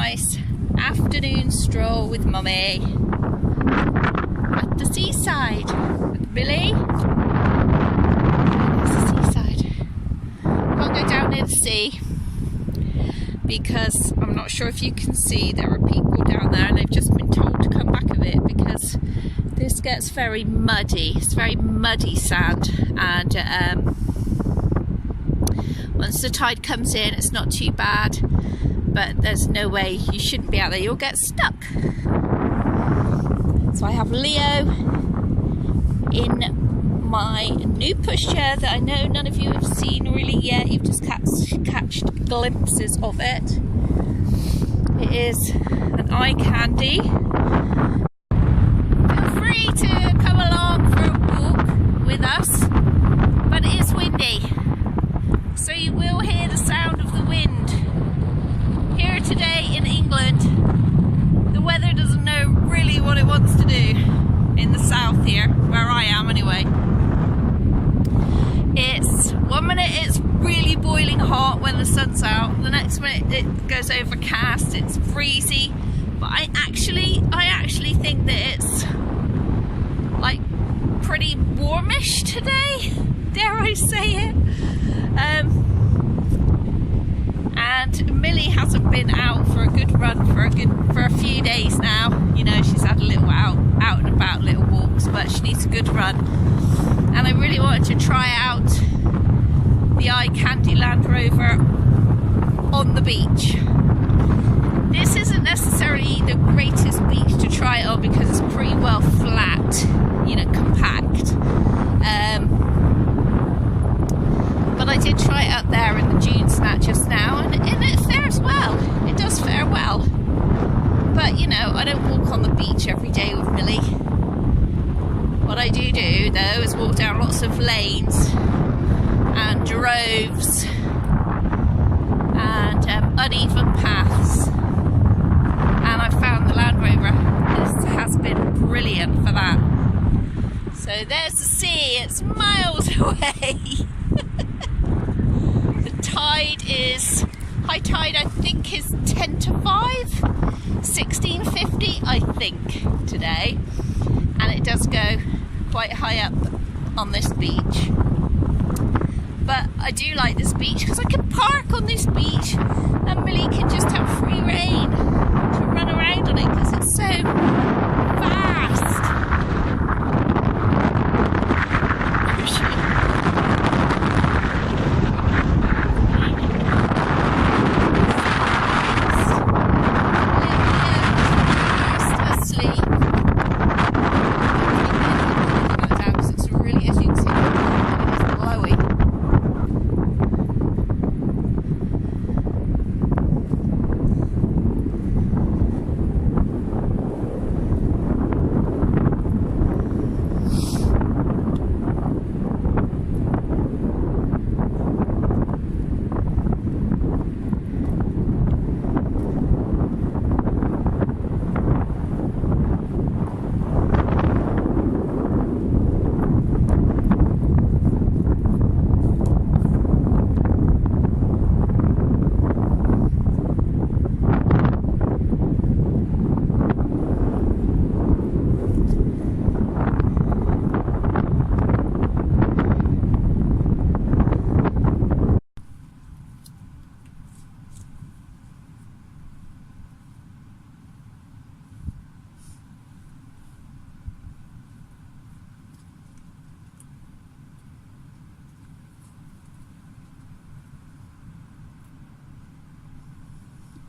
nice afternoon stroll with Mummy at the seaside with Millie. It's the seaside. Can't go down near the sea because I'm not sure if you can see there are people down there and they've just been told to come back a bit because this gets very muddy. It's very muddy sand, and once the tide comes in it's not too bad, but there's no way, you shouldn't be out there, you'll get stuck. So I have Leo in my new pushchair that I know none of you have seen really yet. You've just catched glimpses of it. It is an iCandy. Feel free to come along for a walk with us, but it is windy, so you will hear the sound of the wind. Here today in England, the weather doesn't know really what it wants to do in the south here, where I am anyway. It's one minute it's really boiling hot when the sun's out, the next minute it goes overcast, it's breezy, but I actually think that it's like pretty warmish today, dare I say it. And Millie hasn't been out for a good run for a few days now. You know, she's had a little out and about little walks, but she needs a good run. And I really wanted to try out the iCandy Land Rover on the beach. This isn't necessarily the greatest beach to try it on because it's pretty well flat, you know, compact. But I did try it up there in the dune snat just now, and it fares well. It does fare well. But you know, I don't walk on the beach every day with Millie. What I do though is walk down lots of lanes and droves and uneven paths, and I found the Land Rover has been brilliant for that. So there's the sea, it's miles away. The tide is, high tide I think is 10 to 5, 16:50 I think today, and it does go quite high up on this beach. But I do like this beach because I can park on this beach and Millie can just have free rein to run around on it because it's so fast.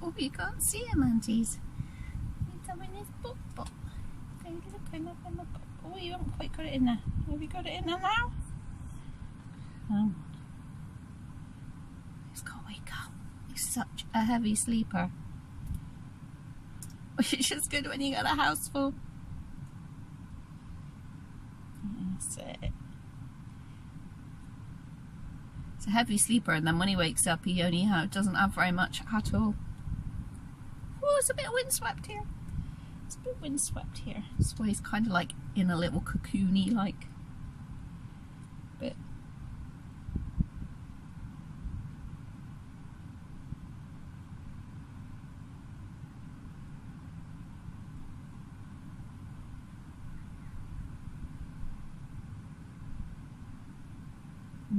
Oh, you can't see him, aunties. He's up in his book. Okay, look him up in the book. Oh, you haven't quite got it in there. Have you got it in there now? He's got to wake up. He's such a heavy sleeper. Which is just good when you got a house full. That's it. It's a heavy sleeper, and then when he wakes up, he only doesn't have very much at all. Oh, it's a bit windswept here. It's a bit windswept here. That's why he's kind of like in a little cocoony like bit.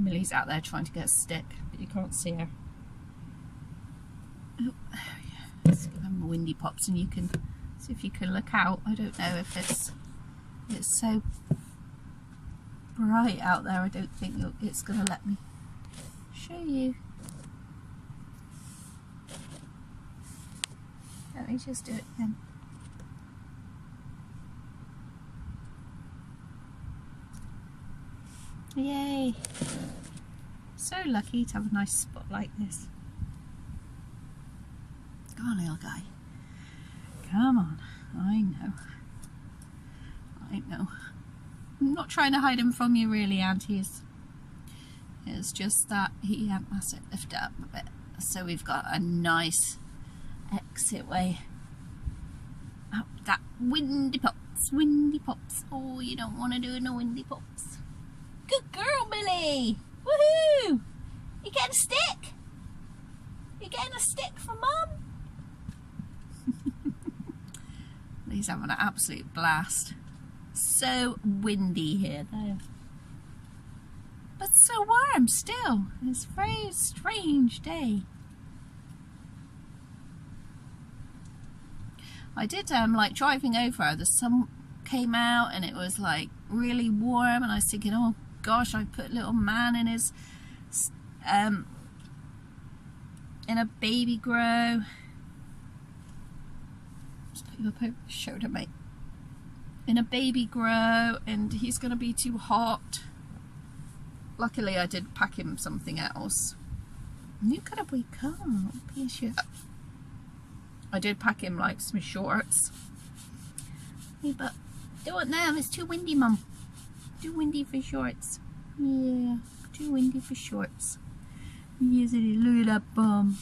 Millie's out there trying to get a stick, but you can't see her. Oh, yeah. Let's give them windy pops, and you can see if you can look out. I don't know if it's so bright out there. I don't think it's going to let me show you. Let me just do it again. Yay! So lucky to have a nice spot like this. Come on, little guy. Come on. I know. I know. I'm not trying to hide him from you really, aunties. It's just that he has it lift up a bit. So we've got a nice exit way. Up that windy pops, windy pops. Oh, you don't want to do no windy pops. Good girl, Millie! Woohoo! You getting a stick? You getting a stick from Mum? He's having an absolute blast. So windy here though. But so warm still. It's a very strange day. I did like driving over, the sun came out and it was like really warm, and I was thinking, oh gosh, I put little man in his in a baby grow. Just put you up over the shoulder, mate. In a baby grow, and he's gonna be too hot. Luckily I did pack him something else. You gotta wake up, piece you up. I did pack him like some shorts. Yeah, but don't know, it's too windy, Mum. Too windy for shorts. Yeah, too windy for shorts. Yes, it is. Look at that bum.